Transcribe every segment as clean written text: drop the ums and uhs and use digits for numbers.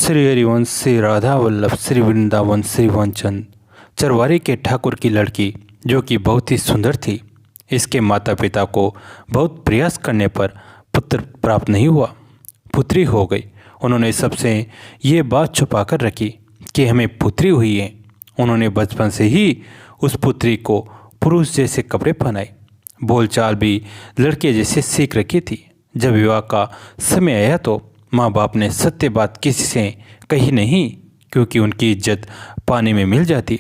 श्री हरिवंश श्री राधा वल्लभ श्री वृंदावन श्री वनचंद चरवारी के ठाकुर की लड़की जो कि बहुत ही सुंदर थी। इसके माता पिता को बहुत प्रयास करने पर पुत्र प्राप्त नहीं हुआ, पुत्री हो गई। उन्होंने सबसे ये बात छुपा कर रखी कि हमें पुत्री हुई है। उन्होंने बचपन से ही उस पुत्री को पुरुष जैसे कपड़े पहनाए, बोलचाल भी लड़के जैसे सीख रखी थी। जब विवाह का समय आया तो माँ बाप ने सत्य बात किसी से कही नहीं, क्योंकि उनकी इज्जत पानी में मिल जाती।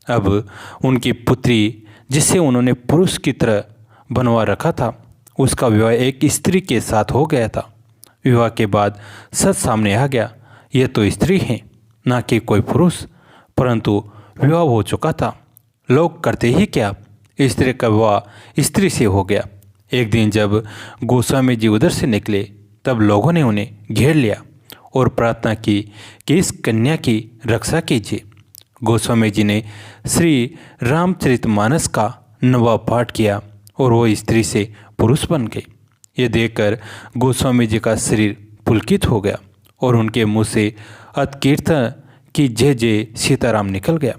अब उनकी पुत्री जिसे उन्होंने पुरुष की तरह बनवा रखा था, उसका विवाह एक स्त्री के साथ हो गया था। विवाह के बाद सच सामने आ गया, यह तो स्त्री है ना कि कोई पुरुष। परंतु विवाह हो चुका था, लोग करते ही क्या, स्त्री का विवाह स्त्री से हो गया। एक दिन जब गोस्वामी जी उधर से निकले तब लोगों ने उन्हें घेर लिया और प्रार्थना की कि इस कन्या की रक्षा कीजिए। गोस्वामी जी ने श्री रामचरितमानस का नवा पाठ किया और वो स्त्री से पुरुष बन गए। ये देखकर गोस्वामी जी का शरीर पुलकित हो गया और उनके मुंह से अतकीर्तन की जय जय सीताराम निकल गया।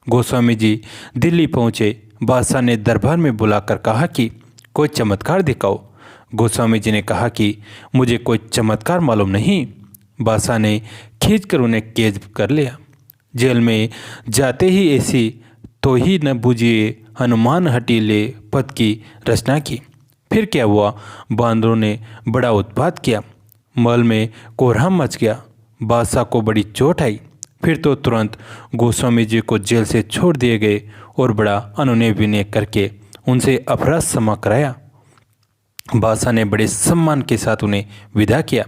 गोस्वामी जी दिल्ली पहुँचे। बादशाह ने दरबार में बुलाकर कहा कि कोई चमत्कार दिखाओ। गोस्वामी जी ने कहा कि मुझे कोई चमत्कार मालूम नहीं। बादशाह ने खींचकर उन्हें कैद कर लिया। जेल में जाते ही ऐसी तो ही न बूझिए हनुमान हटीले पद की रचना की। फिर क्या हुआ, बांदरों ने बड़ा उत्पात किया, महल में कोहराम मच गया। बादशाह को बड़ी चोट आई। फिर तो तुरंत गोस्वामी जी को जेल से छोड़ दिए गए और बड़ा अनुनय विनय करके उनसे अपराध क्षमा कराया। बादशाह ने बड़े सम्मान के साथ उन्हें विदा किया।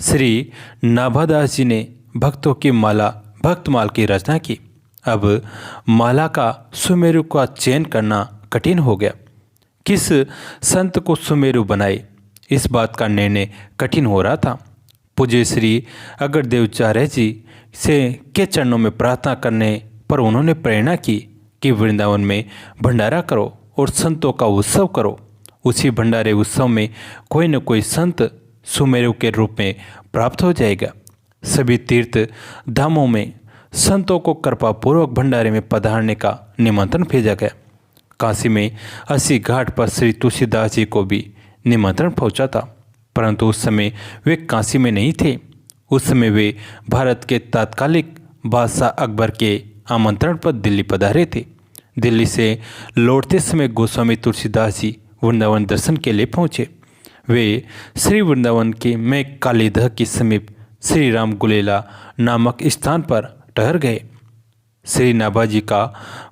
श्री नाभादास जी ने भक्तों की माला भक्तमाल की रचना की। अब माला का सुमेरु का चयन करना कठिन हो गया। किस संत को सुमेरु बनाए, इस बात का निर्णय कठिन हो रहा था। पूज्य श्री अग्रदेवाचार्य जी से के चरणों में प्रार्थना करने पर उन्होंने प्रेरणा की कि वृंदावन में भंडारा करो और संतों का उत्सव करो। उसी भंडारे उत्सव में कोई न कोई संत सुमेरु के रूप में प्राप्त हो जाएगा। सभी तीर्थ धामों में संतों को कृपापूर्वक भंडारे में पधारने का निमंत्रण भेजा गया। काशी में 80 घाट पर श्री तुलसीदास जी को भी निमंत्रण पहुंचा था, परंतु उस समय वे काशी में नहीं थे। उस समय वे भारत के तत्कालिक बादशाह अकबर के आमंत्रण पर दिल्ली पधारे थे। दिल्ली से लौटते समय गोस्वामी तुलसीदास जी वृंदावन दर्शन के लिए पहुँचे। वे श्री वृंदावन के में कालीदह के समीप श्री राम गुलेला नामक स्थान पर ठहर गए। श्री नाभाजी का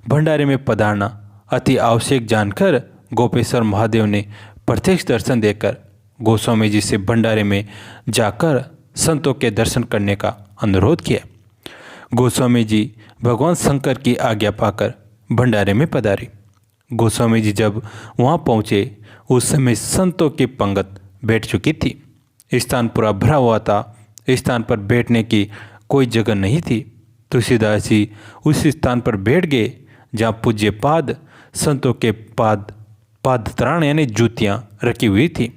भंडारे में पधारना अति आवश्यक जानकर गोपेश्वर महादेव ने प्रत्यक्ष दर्शन देकर गोस्वामी जी से भंडारे में जाकर संतों के दर्शन करने का अनुरोध किया। गोस्वामी जी भगवान शंकर की आज्ञा पाकर भंडारे में पधारे। गोस्वामी जी जब वहाँ पहुँचे उस समय संतों की पंगत बैठ चुकी थी। स्थान पूरा भरा हुआ था। स्थान पर बैठने की कोई जगह नहीं थी। तुलसीदास जी उस स्थान पर बैठ गए जहाँ पूज्य पाद संतों के पादत्राण यानी जूतियाँ रखी हुई थी।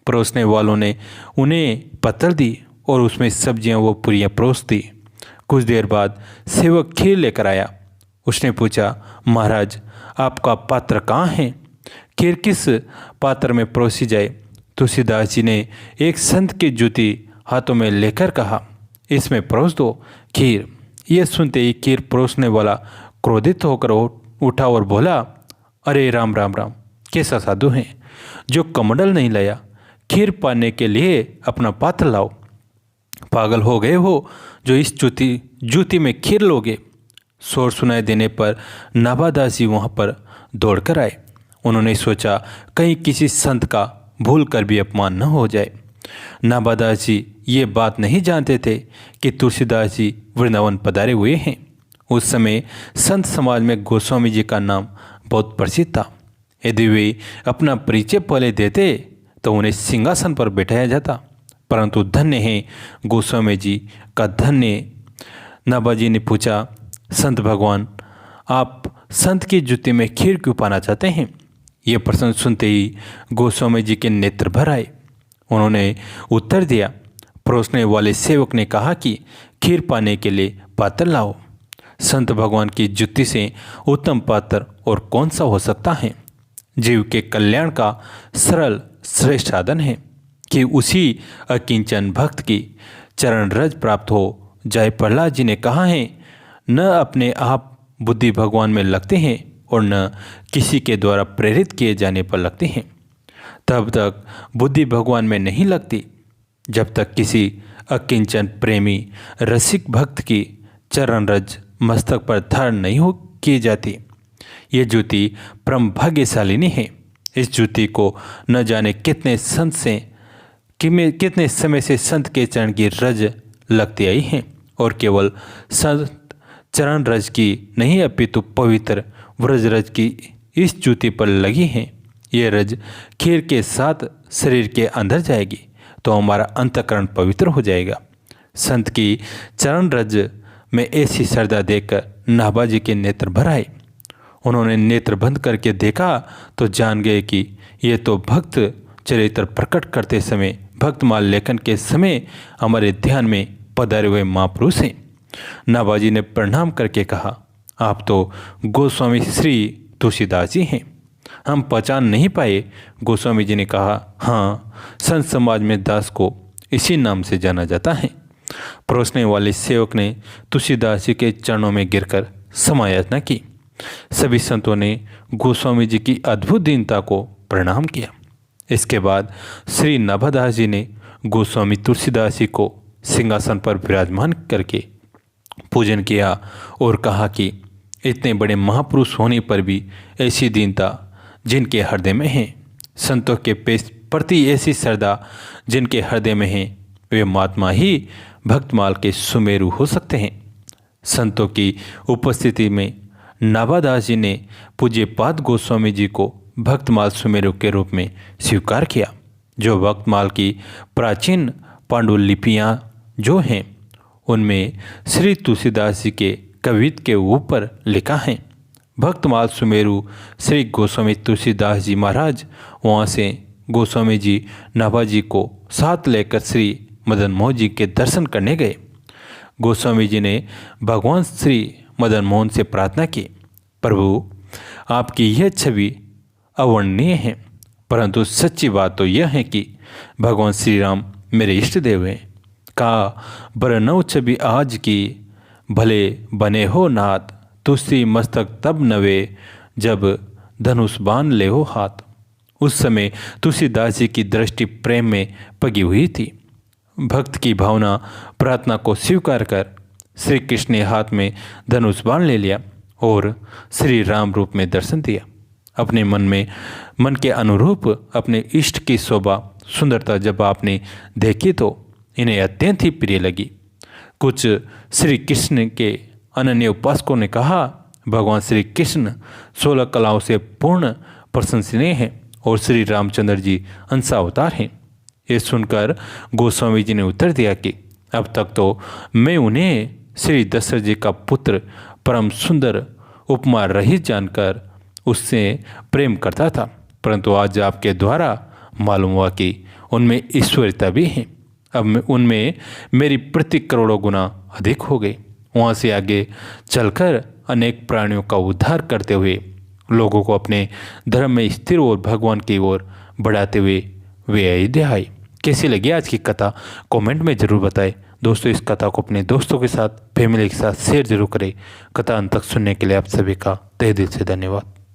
परोसने वालों ने उन्हें पत्तल दी और उसमें सब्जियाँ व पूरियाँ परोस दी। कुछ देर बाद सेवक खीर लेकर आया। उसने पूछा, महाराज आपका पात्र कहाँ है, खीर किस पात्र में परोसी जाए। तुलसीदास जी ने एक संत की जूती हाथों में लेकर कहा, इसमें परोस दो खीर। यह सुनते ही खीर परोसने वाला क्रोधित होकर उठा और बोला, अरे राम राम राम, कैसा साधु है जो कमंडल नहीं लाया, खीर पाने के लिए अपना पात्र लाओ। पागल हो गए हो जो इस जूती में खीर लोगे। शोर सुनाई देने पर नाभादास जी वहाँ पर दौड़कर आए। उन्होंने सोचा कहीं किसी संत का भूल कर भी अपमान न हो जाए। नाभादास जी ये बात नहीं जानते थे कि तुलसीदास जी वृंदावन पधारे हुए हैं। उस समय संत समाज में गोस्वामी जी का नाम बहुत प्रसिद्ध था। यदि वे अपना परिचय पहले देते तो उन्हें सिंहासन पर बैठाया जाता, परंतु धन्य है गोस्वामी जी का धन्य। नाभाजी ने पूछा, संत भगवान आप संत की जूती में खीर क्यों पाना चाहते हैं। ये प्रश्न सुनते ही गोस्वामी जी के नेत्र भर आए। उन्होंने उत्तर दिया, परोसने वाले सेवक ने कहा कि खीर पाने के लिए पात्र लाओ। संत भगवान की जुत्ती से उत्तम पात्र और कौन सा हो सकता है। जीव के कल्याण का सरल श्रेष्ठ साधन है कि उसी अकिंचन भक्त की चरण रज प्राप्त हो जाए। प्रहलाद जी ने कहा है, न अपने आप बुद्धि भगवान में लगते हैं और न किसी के द्वारा प्रेरित किए जाने पर लगते हैं। तब तक बुद्धि भगवान में नहीं लगती जब तक किसी अकिंचन प्रेमी रसिक भक्त की चरण रज मस्तक पर धारण नहीं हो की जाती। ये ज्योति परम भाग्यशालिनी है। इस ज्योति को न जाने कितने समय से संत के चरण की रज लगती आई है और केवल संत चरण रज की नहीं अपितु पवित्र व्रज रज की इस ज्योति पर लगी है। ये रज खीर के साथ शरीर के अंदर जाएगी तो हमारा अंतःकरण पवित्र हो जाएगा। संत की चरण रज में ऐसी श्रद्धा देखकर नाभा जी के नेत्र भर आए। उन्होंने नेत्र बंद करके देखा तो जान गए कि ये तो भक्त चरित्र प्रकट करते समय भक्तमाल लेखन के समय हमारे ध्यान में पधारे हुए महापुरुष हैं। नाभा जी ने प्रणाम करके कहा, आप तो गोस्वामी श्री तुलसीदास जी हैं। हम पहचान नहीं पाए। गोस्वामी जी ने कहा, हाँ, संत समाज में दास को इसी नाम से जाना जाता है। परोसने वाले सेवक ने तुलसीदास जी के चरणों में गिरकर समायाचना की। सभी संतों ने गोस्वामी जी की अद्भुत दीनता को प्रणाम किया। इसके बाद श्री नाभादास जी ने गोस्वामी तुलसीदास जी को सिंहासन पर विराजमान करके पूजन किया और कहा कि इतने बड़े महापुरुष होने पर भी ऐसी दीनता जिनके हृदय में है, संतों के प्रति ऐसी श्रद्धा जिनके हृदय में है, वे महात्मा ही भक्तमाल के सुमेरु हो सकते हैं। संतों की उपस्थिति में नाभादास जी ने पूज्य पाद गोस्वामी जी को भक्तमाल सुमेरु के रूप में स्वीकार किया। जो भक्तमाल की प्राचीन पांडुलिपियाँ जो हैं उनमें श्री तुलसीदास जी के कवित्व के ऊपर लिखा है, भक्तमाल सुमेरु श्री गोस्वामी तुलसीदास जी महाराज। वहाँ से गोस्वामी जी नाभा जी को साथ लेकर श्री मदन मोहन जी के दर्शन करने गए। गोस्वामी जी ने भगवान श्री मदन मोहन से प्रार्थना की, प्रभु आपकी यह छवि अवर्णनीय है, परंतु सच्ची बात तो यह है कि भगवान श्री राम मेरे इष्ट देव हैं। का बरनौ छवि आज की भले बने हो नाथ, तुलसी मस्तक तब नवे जब धनुष बाण ले हो हाथ। उस समय तुलसीदास जी की दृष्टि प्रेम में पगी हुई थी। भक्त की भावना प्रार्थना को स्वीकार कर श्री कृष्ण ने हाथ में धनुष बाण ले लिया और श्री राम रूप में दर्शन दिया। अपने मन के अनुरूप अपने इष्ट की शोभा सुंदरता जब आपने देखी तो इन्हें अत्यंत ही प्रिय लगी। कुछ श्री कृष्ण के अनन्य उपासकों ने कहा, भगवान श्री कृष्ण 16 कलाओं से पूर्ण प्रशंसनीय हैं और श्री रामचंद्र जी अंशावतार हैं। ये सुनकर गोस्वामी जी ने उत्तर दिया कि अब तक तो मैं उन्हें श्री दशरथ जी का पुत्र परम सुंदर उपमा रहित जानकर उससे प्रेम करता था, परंतु आज आपके द्वारा मालूम हुआ कि उनमें ईश्वरता भी है। अब उनमें मेरी प्रति करोड़ों गुना अधिक हो गई। वहाँ से आगे चलकर अनेक प्राणियों का उद्धार करते हुए लोगों को अपने धर्म में स्थिर और भगवान की ओर बढ़ाते हुए वे अयोध्या आए। कैसी लगी आज की कथा कमेंट में ज़रूर बताएं। दोस्तों, इस कथा को अपने दोस्तों के साथ, फैमिली के साथ शेयर जरूर करें। कथा अंत तक सुनने के लिए आप सभी का तहे दिल से धन्यवाद।